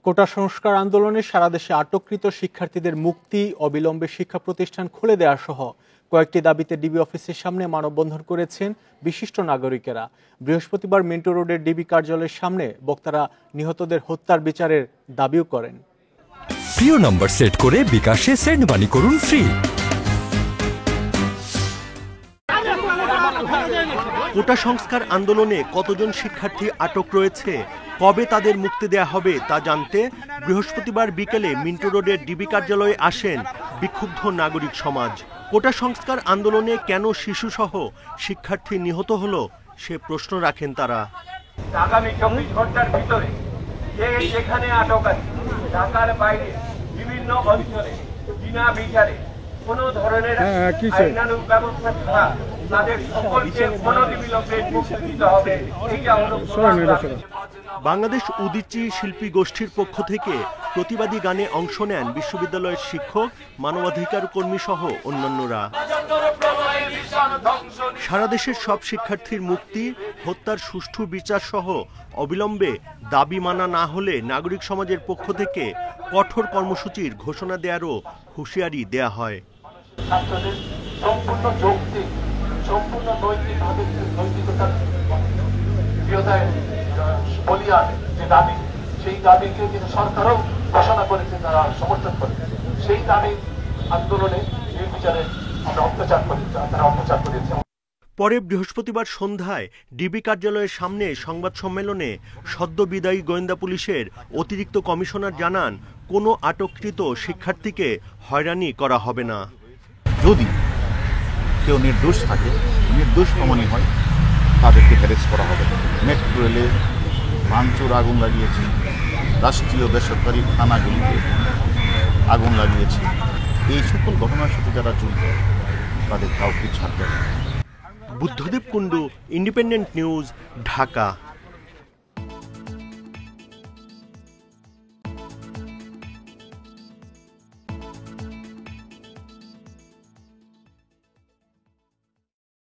কোটা সংস্কার আন্দোলনে সারা দেশে আটককৃত শিক্ষার্থীদের মুক্তি, অবিলম্বে শিক্ষা প্রতিষ্ঠান খুলে দেওয়া সহ কয়েকটি দাবিতে ডিবি অফিসের সামনে মানববন্ধন করেছেন বিশিষ্ট নাগরিকেরা। বৃহস্পতিবার মিন্টো রোডের ডিবি কার্যালয়ের সামনে বক্তারা নিহতদের হত্যার বিচারের দাবিও করেন। প্রিয় নম্বর সেট করে বিকাশে সেন্ড মানি করুন ফ্রি। কোটা সংস্কার আন্দোলনে কতজন শিক্ষার্থী আটক রয়েছে, কবে তাদের মুক্তি দেয়া হবে তা জানতে বৃহস্পতিবার বিকেলে মিন্টো রোডের ডিবি কার্যালয়ে আসেন বিক্ষুব্ধ নাগরিক সমাজ। কোটা সংস্কার আন্দোলনে কেন শিশুসহ শিক্ষার্থী নিহত হলো সে প্রশ্ন রাখেন তারা। আগামী 24 ঘন্টার ভিতরে যেখানে আটক আছে ঢাকার বাইরে বিভিন্ন অঞ্চলে বিনা বিচারে কোন ধরনের আইনানুগ ব্যবস্থা ছাড়া তাদের সকলকে অনতিবিলম্বে মুক্তি দিতে হবে। বাংলাদেশ উদীচী শিল্পী গোষ্ঠীর পক্ষ থেকে প্রতিবাদী গানে অংশ নেন বিশ্ববিদ্যালয়ের শিক্ষক, মানবাধিকার কর্মী সহ অন্যান্যরা। সারা দেশের সব শিক্ষার্থীর মুক্তি, হত্যার সুষ্ঠু বিচার সহ অবিলম্বে দাবি মানা না হলে নাগরিক সমাজের পক্ষ থেকে কঠোর কর্মসূচির ঘোষণা দেওয়ারও হুঁশিয়ারি দেয়া হয়। ছাত্রদের সম্পূর্ণ যৌক্তিক, সম্পূর্ণ নৈতিকতার বলিয়ান যে দাবি, সেই দাবিকে কিন্তু সরকারও ঘোষণা করেছে, তারা সমর্থন করে। সেই দাবি আন্দোলনে এই বিচারে আমরা অত্যাচার করি, তারা অত্যাচার করেছে। পরে বৃহস্পতিবার সন্ধ্যায় ডিবি কার্যালয়ের সামনে সংবাদ সম্মেলনে সদ্য বিদায়ী গোয়েন্দা পুলিশের অতিরিক্ত কমিশনার জানান, কোনো আটককৃত শিক্ষার্থীকে হয়রানি করা হবে না। যদি কেউ নির্দোষ থাকে, নির্দোষ প্রমাণিত হয়, তাদেরকে হ্যারেস করা হবে। মেট্রো রেলে ভাঙচুর, আগুন লাগিয়েছে, রাষ্ট্রীয় বেসরকারি থানাগুলিতে আগুন লাগিয়েছে, এই সকল ঘটনার সাথে যারা জড়িত তাদের কাউকে ছাড়তে হবে। Buddhadeb Kundu, independent news, Dhaka.